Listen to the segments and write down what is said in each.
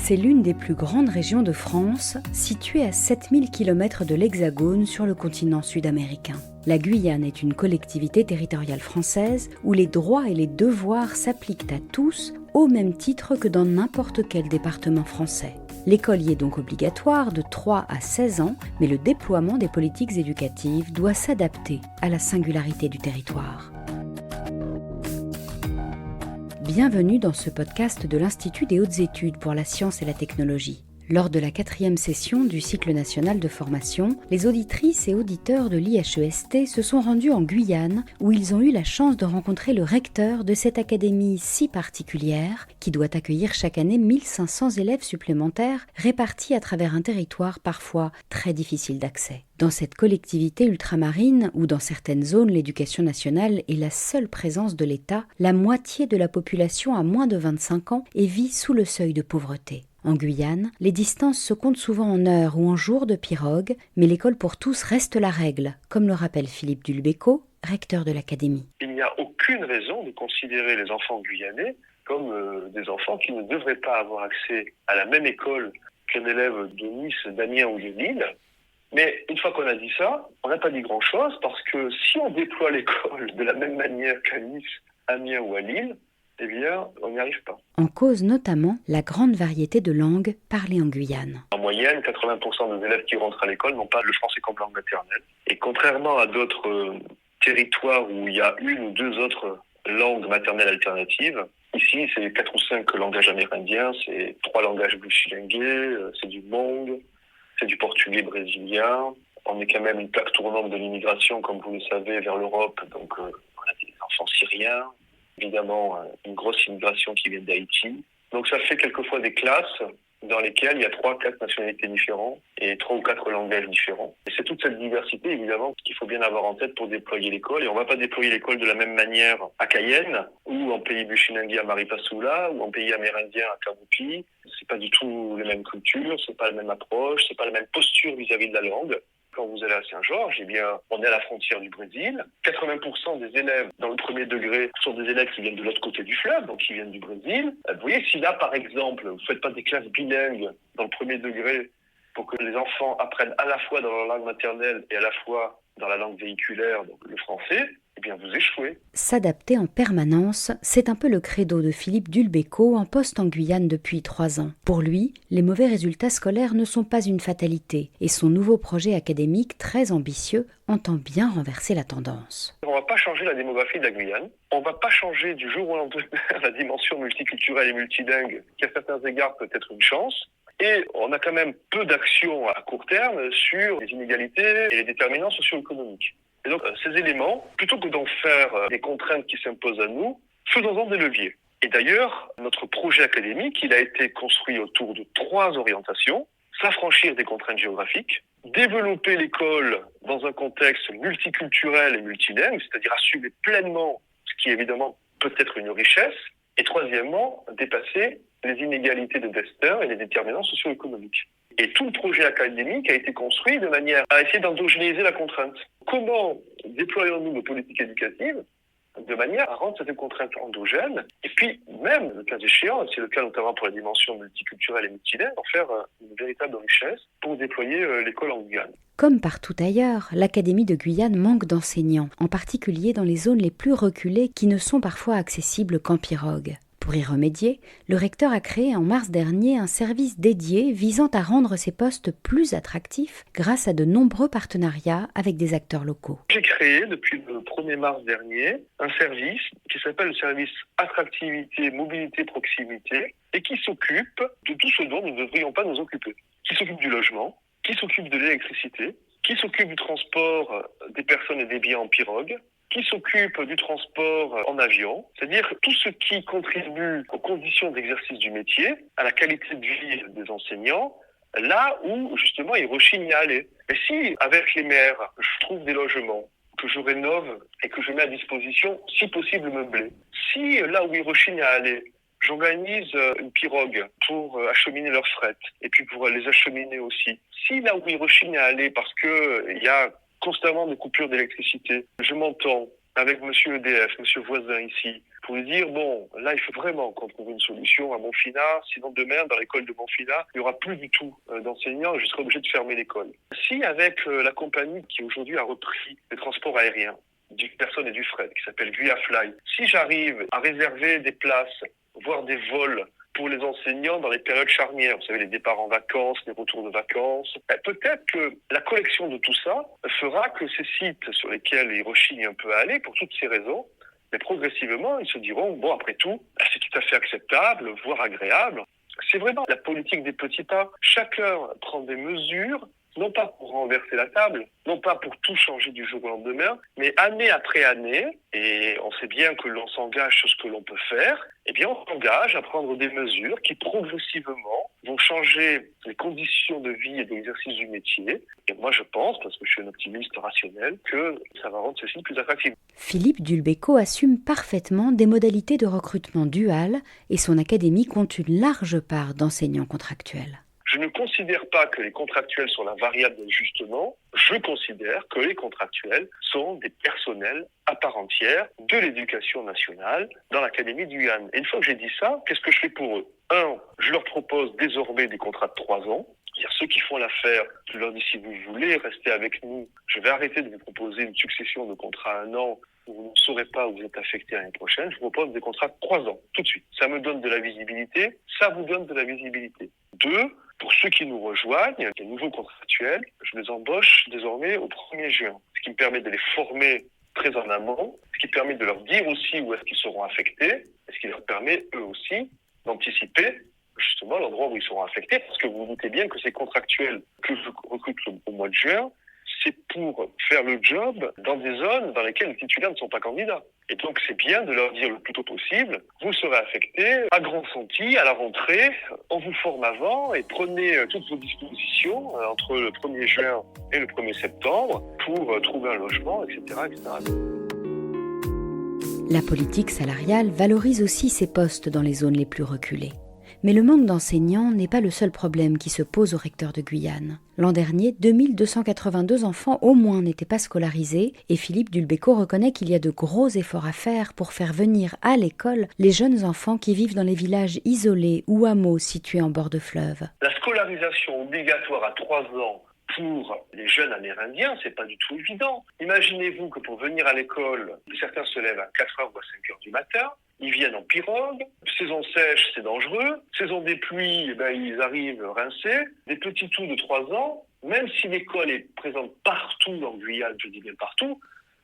C'est l'une des plus grandes régions de France, située à 7000 km de l'Hexagone sur le continent sud-américain. La Guyane est une collectivité territoriale française où les droits et les devoirs s'appliquent à tous au même titre que dans n'importe quel département français. L'école y est donc obligatoire de 3 à 16 ans, mais le déploiement des politiques éducatives doit s'adapter à la singularité du territoire. Bienvenue dans ce podcast de l'Institut des hautes études pour la science et la technologie. Lors de la 4e session du cycle national de formation, les auditrices et auditeurs de l'IHEST se sont rendus en Guyane où ils ont eu la chance de rencontrer le recteur de cette académie si particulière qui doit accueillir chaque année 1500 élèves supplémentaires répartis à travers un territoire parfois très difficile d'accès. Dans cette collectivité ultramarine, où dans certaines zones l'éducation nationale est la seule présence de l'État, la moitié de la population a moins de 25 ans et vit sous le seuil de pauvreté. En Guyane, les distances se comptent souvent en heures ou en jours de pirogue, mais l'école pour tous reste la règle, comme le rappelle Philippe Dulbecco, recteur de l'académie. Il n'y a aucune raison de considérer les enfants guyanais comme des enfants qui ne devraient pas avoir accès à la même école qu'un élève de Nice, d'Amiens ou de Lille. Mais une fois qu'on a dit ça, on n'a pas dit grand-chose parce que si on déploie l'école de la même manière qu'à Nice, Amiens ou à Lille, eh bien, on n'y arrive pas. En cause notamment la grande variété de langues parlées en Guyane. En moyenne, 80% des élèves qui rentrent à l'école n'ont pas le français comme langue maternelle. Et contrairement à d'autres territoires où il y a une ou deux autres langues maternelles alternatives, ici, c'est 4 ou 5 langages amérindiens, c'est 3 langages bushilingués, c'est du Hmong, c'est du portugais brésilien. On est quand même une plaque tournante de l'immigration, comme vous le savez, vers l'Europe. Donc, on a des enfants syriens. Évidemment, une grosse immigration qui vient d'Haïti. Donc ça fait quelquefois des classes dans lesquelles il y a 3-4 nationalités différentes et 3 ou 4 langages différents. Et c'est toute cette diversité, évidemment, qu'il faut bien avoir en tête pour déployer l'école. Et on ne va pas déployer l'école de la même manière à Cayenne, ou en pays bushilingue à Maripasoula, ou en pays amérindien à Kavupi. C'est pas du tout les mêmes cultures, c'est pas la même approche, c'est pas la même posture vis-à-vis de la langue. Quand vous allez à Saint-Georges, eh bien, on est à la frontière du Brésil. 80% des élèves dans le premier degré sont des élèves qui viennent de l'autre côté du fleuve, donc qui viennent du Brésil. Vous voyez, si là, par exemple, vous ne faites pas des classes bilingues dans le premier degré pour que les enfants apprennent à la fois dans leur langue maternelle et à la fois dans la langue véhiculaire, donc le français, eh bien, vous échouez. S'adapter en permanence, c'est un peu le credo de Philippe Dulbecco, en poste en Guyane depuis 3 ans. Pour lui, les mauvais résultats scolaires ne sont pas une fatalité, et son nouveau projet académique, très ambitieux, entend bien renverser la tendance. On ne va pas changer la démographie de la Guyane, on ne va pas changer du jour au lendemain la dimension multiculturelle et multilingue, qui à certains égards peut être une chance. Et on a quand même peu d'actions à court terme sur les inégalités et les déterminants socio-économiques. Et donc, ces éléments, plutôt que d'en faire des contraintes qui s'imposent à nous, faisons-en des leviers. Et d'ailleurs, notre projet académique, il a été construit autour de 3 orientations. S'affranchir des contraintes géographiques, développer l'école dans un contexte multiculturel et multilingue, c'est-à-dire assumer pleinement ce qui évidemment peut être une richesse. Et troisièmement, dépasser les inégalités de destin et les déterminants socio-économiques. Et tout le projet académique a été construit de manière à essayer d'endogénéiser la contrainte. Comment déployons-nous nos politiques éducatives de manière à rendre cette contrainte endogène et puis même, le cas échéant, c'est le cas notamment pour la dimension multiculturelle et multilingue, en faire une véritable richesse pour déployer l'école en Guyane. Comme partout ailleurs, l'Académie de Guyane manque d'enseignants, en particulier dans les zones les plus reculées qui ne sont parfois accessibles qu'en pirogue. Pour y remédier, le recteur a créé en mars dernier un service dédié visant à rendre ces postes plus attractifs grâce à de nombreux partenariats avec des acteurs locaux. J'ai créé depuis le 1er mars dernier un service qui s'appelle le service attractivité, mobilité, proximité et qui s'occupe de tout ce dont nous ne devrions pas nous occuper. Qui s'occupe du logement, qui s'occupe de l'électricité, qui s'occupe du transport des personnes et des biens en pirogue, qui s'occupe du transport en avion, c'est-à-dire tout ce qui contribue aux conditions d'exercice du métier, à la qualité de vie des enseignants, là où justement ils rechignent à aller. Mais si, avec les maires, je trouve des logements que je rénove et que je mets à disposition, si possible meublés, si là où ils rechignent à aller, j'organise une pirogue pour acheminer leurs fret et puis pour les acheminer aussi. Si là où ils rechignent à aller parce que il y a constamment des coupures d'électricité, je m'entends avec monsieur EDF, monsieur Voisin ici, pour lui dire, bon, là, il faut vraiment qu'on trouve une solution à Montfina, sinon demain, dans l'école de Montfina, il n'y aura plus du tout d'enseignants, je serai obligé de fermer l'école. Si, avec la compagnie qui aujourd'hui a repris les transports aériens, du personnes et du fret, qui s'appelle ViaFly, si j'arrive à réserver des places, voire des vols pour les enseignants dans les périodes charnières, vous savez, les départs en vacances, les retours de vacances, peut-être que la collection de tout ça fera que ces sites sur lesquels ils rechignent un peu à aller, pour toutes ces raisons, mais progressivement, ils se diront, bon, après tout, c'est tout à fait acceptable, voire agréable. C'est vraiment la politique des petits pas. Chacun prend des mesures, non pas pour renverser la table, non pas pour tout changer du jour au lendemain, mais année après année, et on sait bien que l'on s'engage sur ce que l'on peut faire, eh bien on s'engage à prendre des mesures qui progressivement vont changer les conditions de vie et d'exercice du métier. Et moi je pense, parce que je suis un optimiste rationnel, que ça va rendre ceci plus attractif. Philippe Dulbecco assume parfaitement des modalités de recrutement dual et son académie compte une large part d'enseignants contractuels. Je ne considère pas que les contractuels sont la variable d'ajustement. Je considère que les contractuels sont des personnels à part entière de l'éducation nationale dans l'Académie du Guyane. Et une fois que j'ai dit ça, qu'est-ce que je fais pour eux ? Je leur propose désormais des contrats de 3 ans. C'est-à-dire ceux qui font l'affaire, je leur dis si vous voulez rester avec nous, je vais arrêter de vous proposer une succession de contrats à 1 an où vous ne saurez pas où vous êtes affecté l'année prochaine. Je vous propose des contrats de 3 ans, tout de suite. Ça me donne de la visibilité, ça vous donne de la visibilité. 2, pour ceux qui nous rejoignent, les nouveaux contractuels, je les embauche désormais au 1er juin, ce qui me permet de les former très en amont, ce qui permet de leur dire aussi où est-ce qu'ils seront affectés, et ce qui leur permet eux aussi d'anticiper justement l'endroit où ils seront affectés, parce que vous vous doutez bien que ces contractuels que je recrute au mois de juin, c'est pour faire le job dans des zones dans lesquelles les titulaires ne sont pas candidats. Et donc c'est bien de leur dire le plus tôt possible, vous serez affectés à Grand Senti, à la rentrée, on vous forme avant et prenez toutes vos dispositions entre le 1er juin et le 1er septembre pour trouver un logement, etc., etc. La politique salariale valorise aussi ces postes dans les zones les plus reculées. Mais le manque d'enseignants n'est pas le seul problème qui se pose aux recteurs de Guyane. L'an dernier, 2282 enfants au moins n'étaient pas scolarisés et Philippe Dulbecco reconnaît qu'il y a de gros efforts à faire pour faire venir à l'école les jeunes enfants qui vivent dans les villages isolés ou hameaux situés en bord de fleuve. La scolarisation obligatoire à 3 ans pour les jeunes amérindiens, c'est pas du tout évident. Imaginez-vous que pour venir à l'école, certains se lèvent à 4h ou à 5h du matin, ils viennent en pirogue, saison sèche, c'est dangereux, saison des pluies, ils arrivent rincés. Des petits tout de 3 ans, même si l'école est présente partout en Guyane, je dis bien partout,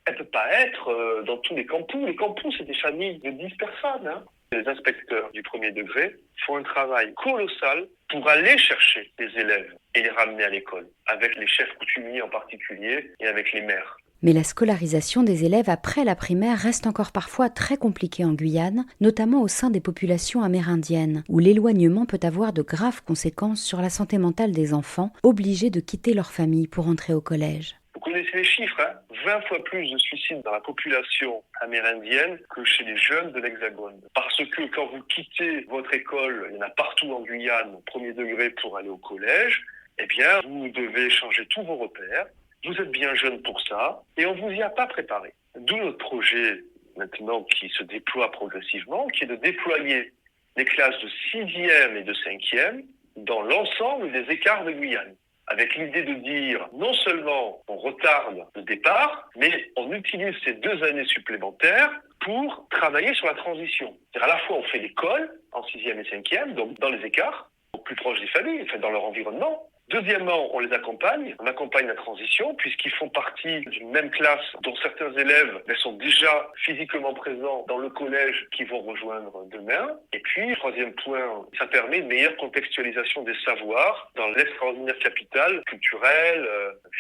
elle peut pas être dans tous les campus. Les campus, c'est des familles de 10 personnes. Les inspecteurs du 1er degré font un travail colossal pour aller chercher les élèves et les ramener à l'école, avec les chefs coutumiers en particulier et avec les maires. Mais la scolarisation des élèves après la primaire reste encore parfois très compliquée en Guyane, notamment au sein des populations amérindiennes, où l'éloignement peut avoir de graves conséquences sur la santé mentale des enfants, obligés de quitter leur famille pour entrer au collège. Vous connaissez les chiffres, 20 fois plus de suicides dans la population amérindienne que chez les jeunes de l'Hexagone. Parce que quand vous quittez votre école, il y en a partout en Guyane, au 1er degré pour aller au collège, eh bien, vous devez changer tous vos repères. Vous êtes bien jeune pour ça et on vous y a pas préparé. D'où notre projet maintenant qui se déploie progressivement, qui est de déployer les classes de 6e et de 5e dans l'ensemble des écarts de Guyane. Avec l'idée de dire non seulement on retarde le départ, mais on utilise ces 2 années supplémentaires pour travailler sur la transition. C'est-à-dire à la fois on fait l'école en 6e et 5e, donc dans les écarts, au plus proche des familles, enfin dans leur environnement. Deuxièmement, on les accompagne, on accompagne la transition puisqu'ils font partie d'une même classe dont certains élèves sont déjà physiquement présents dans le collège qu'ils vont rejoindre demain. Et puis, troisième point, ça permet une meilleure contextualisation des savoirs dans l'extraordinaire capital culturel,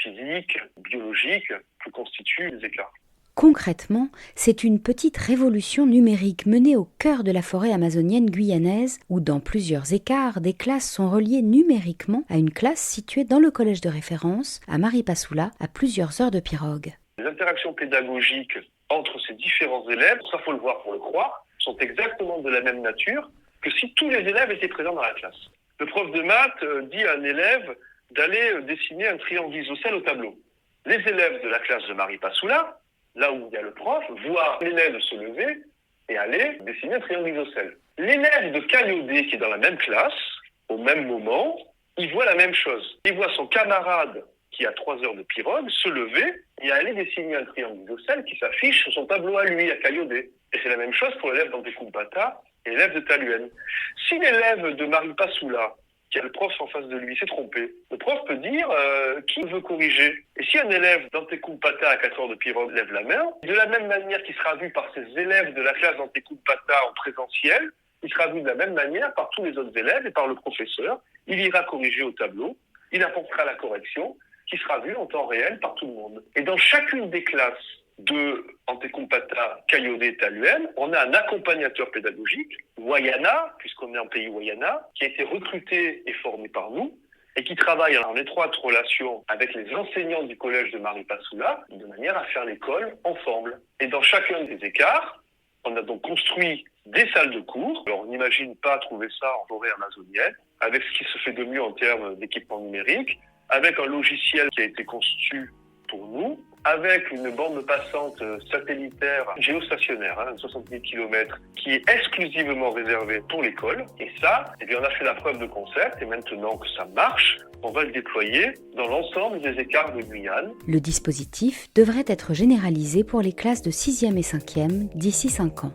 physique, biologique que constituent les écarts. Concrètement, c'est une petite révolution numérique menée au cœur de la forêt amazonienne guyanaise où dans plusieurs écarts, des classes sont reliées numériquement à une classe située dans le collège de référence à Maripasoula à plusieurs heures de pirogue. Les interactions pédagogiques entre ces différents élèves, ça faut le voir pour le croire, sont exactement de la même nature que si tous les élèves étaient présents dans la classe. Le prof de maths dit à un élève d'aller dessiner un triangle isocèle au tableau. Les élèves de la classe de Maripasoula, là où il y a le prof, voient l'élève se lever et allait dessiner un triangle isocèle. L'élève de Caillodet qui est dans la même classe, au même moment, il voit la même chose. Il voit son camarade qui a 3 heures de pyrrhode se lever et aller dessiner un triangle isocèle qui s'affiche sur son tableau à lui, à Caillodet. Et c'est la même chose pour l'élève d'Antekumbata et l'élève de Taluen. Si l'élève de Maripasoula, qui a le prof en face de lui, s'est trompé, le prof peut dire qui veut corriger. Et si un élève d'Antekumbata à 4 heures de pyrrhode lève la main, de la même manière qu'il sera vu par ses élèves de la classe d'Antekumbata en présentiel, il sera vu de la même manière par tous les autres élèves et par le professeur. Il ira corriger au tableau, il apportera la correction, qui sera vue en temps réel par tout le monde. Et dans chacune des classes de Antekumbata, Caillodet, Taluen, on a un accompagnateur pédagogique, Wayana, puisqu'on est en pays Wayana, qui a été recruté et formé par nous, et qui travaille en étroite relation avec les enseignants du collège de Maripasoula, de manière à faire l'école ensemble. Et dans chacun des écarts, on a donc construit des salles de cours. Alors, on n'imagine pas trouver ça en forêt amazonienne, avec ce qui se fait de mieux en termes d'équipement numérique, avec un logiciel qui a été conçu pour nous, avec une bande passante satellitaire géostationnaire, 60 000 km, qui est exclusivement réservée pour l'école. Et ça, on a fait la preuve de concept, et maintenant que ça marche, on va le déployer dans l'ensemble des écarts de Guyane. Le dispositif devrait être généralisé pour les classes de 6e et 5e d'ici 5 ans.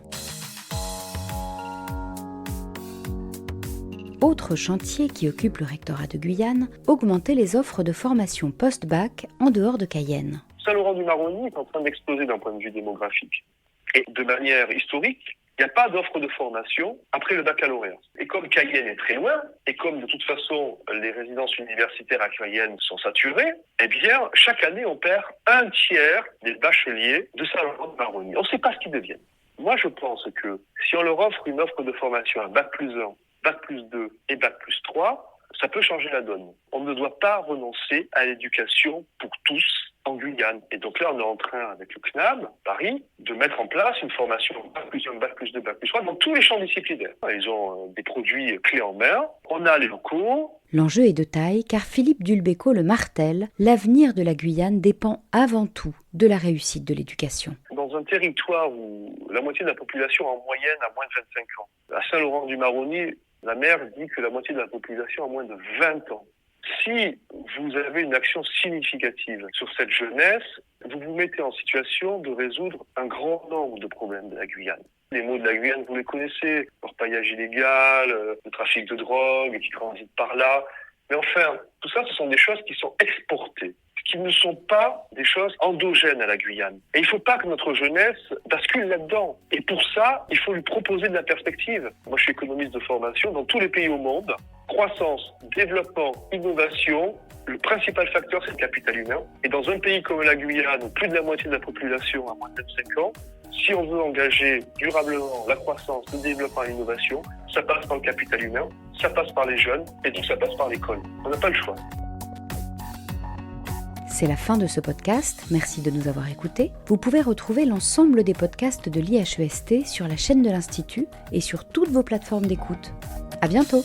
Autre chantier qui occupe le rectorat de Guyane, augmenter les offres de formation post-bac en dehors de Cayenne. Saint-Laurent-du-Maroni est en train d'exploser d'un point de vue démographique. Et de manière historique, il n'y a pas d'offre de formation après le baccalauréat. Et comme Cayenne est très loin, et comme de toute façon les résidences universitaires à Cayenne sont saturées, eh bien, chaque année, on perd 1/3 des bacheliers de Saint-Laurent-du-Maroni. On ne sait pas ce qu'ils deviennent. Moi, je pense que si on leur offre une offre de formation à Bac+1, Bac+2 et Bac+3, ça peut changer la donne. On ne doit pas renoncer à l'éducation pour tous en Guyane. Et donc là, on est en train, avec le CNAM, Paris, de mettre en place une formation Bac+1, Bac+2, Bac+3 dans tous les champs disciplinaires. Ils ont des produits clés en main. On a les locaux. L'enjeu est de taille car Philippe Dulbecco le martèle, l'avenir de la Guyane dépend avant tout de la réussite de l'éducation. Dans un territoire où la moitié de la population en moyenne a moins de 25 ans, à Saint-Laurent-du-Maroni, la maire dit que la moitié de la population a moins de 20 ans. Si vous avez une action significative sur cette jeunesse, vous vous mettez en situation de résoudre un grand nombre de problèmes de la Guyane. Les maux de la Guyane, vous les connaissez, l'orpaillage illégal, le trafic de drogue qui transite par là. Mais enfin, tout ça, ce sont des choses qui sont exportées, qui ne sont pas des choses endogènes à la Guyane. Et il ne faut pas que notre jeunesse bascule là-dedans. Et pour ça, il faut lui proposer de la perspective. Moi, je suis économiste de formation dans tous les pays au monde. Croissance, développement, innovation, le principal facteur, c'est le capital humain. Et dans un pays comme la Guyane, où plus de la moitié de la population a moins de 25 ans, si on veut engager durablement la croissance, le développement et l'innovation, ça passe par le capital humain, ça passe par les jeunes, et donc ça passe par l'école. On n'a pas le choix. C'est la fin de ce podcast, merci de nous avoir écoutés. Vous pouvez retrouver l'ensemble des podcasts de l'IHEST sur la chaîne de l'Institut et sur toutes vos plateformes d'écoute. À bientôt!